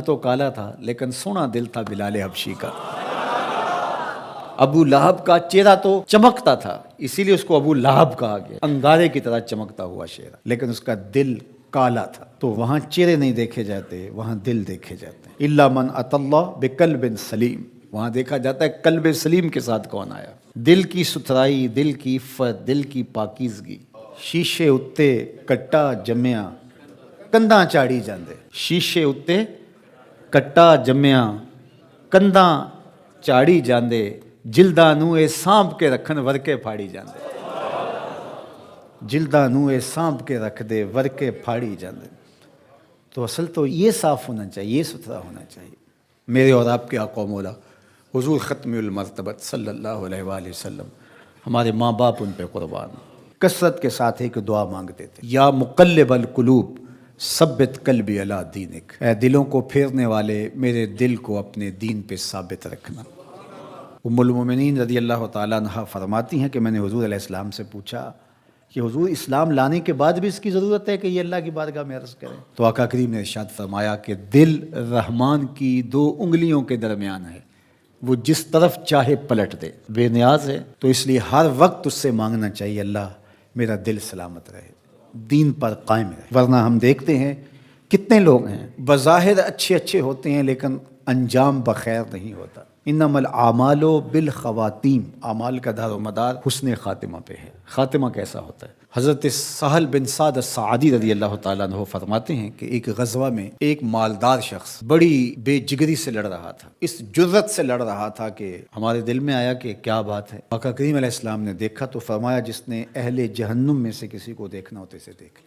رنگ تو کالا تھا لیکن سونا دل تھا بلال حبشی کا۔ ابو لہب کا چہرہ تو چمکتا تھا، اسی لیے اس کو ابو لہب کہا گیا، انگارے کی طرح چمکتا ہوا چہرہ، لیکن اس کا دل کالا تھا۔ تو وہاں چہرے نہیں دیکھے جاتے، وہاں دل دیکھے جاتے ہیں۔ الا من اتى اللہ بقلب سلیم، وہاں دیکھا جاتا ہے قلب سلیم کے ساتھ کون آیا۔ دل کی ستھرائی، دل کی عفت، دل کی پاکیزگی۔ شیشے اتے کٹا جمیا کنداں چاڑی جاندے، شیشے اتے کٹا جمیا کنداں چاڑی جاندے، جلداں نوں اے سانپ کے رکھن ورکے پھاڑی جاندے، جلداں نوں اے سانپ کے رکھ دے ورکے پھاڑی جاندے۔ تو اصل تو یہ صاف ہونا چاہیے، یہ ستھرا ہونا چاہیے۔ میرے اور آپ کے آقا و مولا حضور ختم المرتبت صلی اللہ علیہ وآلہ وسلم، ہمارے ماں باپ ان پہ قربان، کثرت کے ساتھ ایک دعا مانگتے تھے، یا مقلب القلوب ثبت قلبی علی دینک، اے دلوں کو پھیرنے والے میرے دل کو اپنے دین پہ ثابت رکھنا۔ ام المومنین رضی اللہ تعالیٰ عنہ فرماتی ہیں کہ میں نے حضور علیہ السلام سے پوچھا کہ حضور اسلام لانے کے بعد بھی اس کی ضرورت ہے کہ یہ اللہ کی بارگاہ میں عرض کریں؟ تو آقا کریم نے ارشاد فرمایا کہ دل رحمان کی 2 انگلیوں کے درمیان ہے، وہ جس طرف چاہے پلٹ دے، بے نیاز ہے۔ تو اس لیے ہر وقت اس سے مانگنا چاہیے، اللہ میرا دل سلامت رہے، دین پر قائم رہے۔ ورنہ ہم دیکھتے ہیں کتنے لوگ ہیں بظاہر اچھے ہوتے ہیں لیکن انجام بخیر نہیں ہوتا۔ انما الاعمال بالخواتیم، اعمال کا دار و مدار حسن خاتمہ پہ ہے۔ خاتمہ کیسا ہوتا ہے؟ حضرت سہل بن سعد الساعدی رضی اللہ تعالیٰ عنہ فرماتے ہیں کہ ایک غزوہ میں ایک مالدار شخص بڑی بے جگری سے لڑ رہا تھا، اس جرت سے لڑ رہا تھا کہ ہمارے دل میں آیا کہ کیا بات ہے۔ آقا کریم علیہ السلام نے دیکھا تو فرمایا جس نے اہل جہنم میں سے کسی کو دیکھنا ہوتے سے دیکھ۔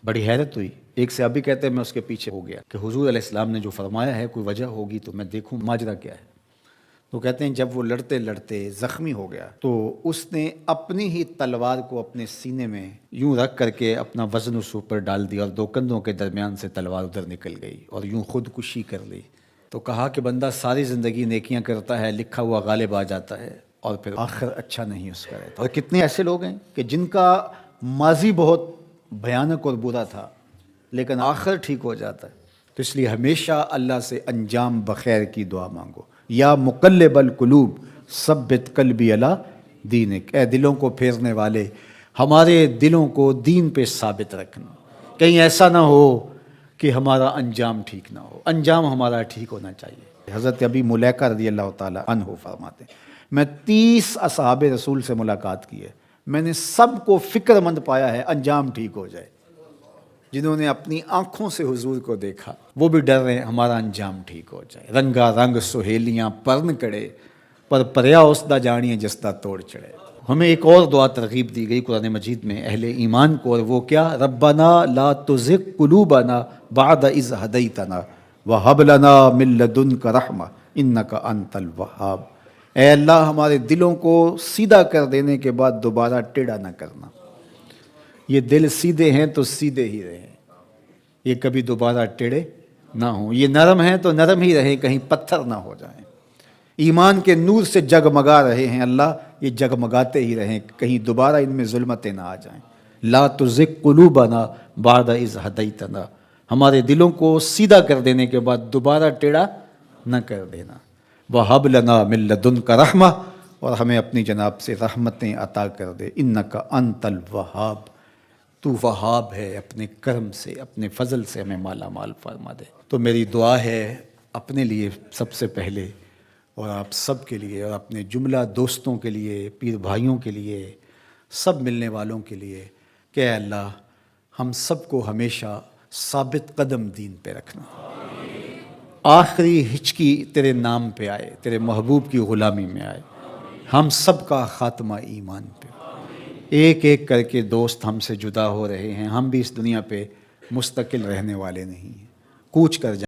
بڑی حیرت ہوئی، ایک صحابی کہتے ہیں میں اس کے پیچھے ہو گیا کہ حضور علیہ السلام نے جو فرمایا ہے کوئی وجہ ہوگی تو میں دیکھوں ماجرا کیا ہے۔ تو کہتے ہیں جب وہ لڑتے لڑتے زخمی ہو گیا تو اس نے اپنی ہی تلوار کو اپنے سینے میں یوں رکھ کر کے اپنا وزن اس اوپر ڈال دیا اور 2 کندھوں کے درمیان سے تلوار ادھر نکل گئی اور یوں خودکشی کر لی۔ تو کہا کہ بندہ ساری زندگی نیکیاں کرتا ہے، لکھا ہوا غالب آ جاتا ہے اور پھر آخر اچھا نہیں اس کا رہتا۔ اور کتنے ایسے لوگ ہیں کہ جن کا ماضی بہت بھیانک اور برا تھا لیکن آخر ٹھیک ہو جاتا ہے۔ تو اس لیے ہمیشہ اللہ سے انجام بخیر کی دعا مانگو۔ یا مقلب القلوب ثبت قلبی علی دینک، اے دلوں کو پھیرنے والے ہمارے دلوں کو دین پہ ثابت رکھنا، کہیں ایسا نہ ہو کہ ہمارا انجام ٹھیک نہ ہو، انجام ہمارا ٹھیک ہونا چاہیے۔ حضرت ابی ملیکہ رضی اللہ تعالی عنہ فرماتے ہیں میں 30 اصحاب رسول سے ملاقات کی ہے، میں نے سب کو فکر مند پایا ہے انجام ٹھیک ہو جائے۔ جنہوں نے اپنی آنکھوں سے حضور کو دیکھا وہ بھی ڈر رہے ہیں ہمارا انجام ٹھیک ہو جائے۔ رنگا رنگ سہیلیاں پرن کڑے پر پریا اس دا جانیے جس دا توڑ چڑھے۔ ہمیں ایک اور دعا ترغیب دی گئی قرآن مجید میں اہل ایمان کو، اور وہ کیا؟ ربنا لا تزغ قلوبنا بعد اذ ہدیتنا وہب لنا من لدنک رحمہ انک انت الوہاب، اے اللہ ہمارے دلوں کو سیدھا کر دینے کے بعد دوبارہ ٹیڑھا نہ کرنا۔ یہ دل سیدھے ہیں تو سیدھے ہی رہیں، یہ کبھی دوبارہ ٹیڑھے نہ ہوں۔ یہ نرم ہیں تو نرم ہی رہیں، کہیں پتھر نہ ہو جائیں۔ ایمان کے نور سے جگمگا رہے ہیں اللہ، یہ جگمگاتے ہی رہیں، کہیں دوبارہ ان میں ظلمتیں نہ آ جائیں۔ لا تزغ قلوبنا بعد اذ ہدیتنا، ہمارے دلوں کو سیدھا کر دینے کے بعد دوبارہ ٹیڑھا نہ کر دینا۔ وہب لنا من لدنک رحمہ، اور ہمیں اپنی جناب سے رحمتیں عطا کر دے۔ انک انت الوہاب، تو وہاب ہے، اپنے کرم سے اپنے فضل سے ہمیں مالا مال فرما دے۔ تو میری دعا ہے اپنے لیے سب سے پہلے اور آپ سب کے لیے اور اپنے جملہ دوستوں کے لیے، پیر بھائیوں کے لیے، سب ملنے والوں کے لیے کہ اے اللہ ہم سب کو ہمیشہ ثابت قدم دین پہ رکھنا، آخری ہچکی تیرے نام پہ آئے، تیرے محبوب کی غلامی میں آئے، ہم سب کا خاتمہ ایمان پہ۔ ایک ایک کر کے دوست ہم سے جدا ہو رہے ہیں، ہم بھی اس دنیا پہ مستقل رہنے والے نہیں ہیں، کوچ کر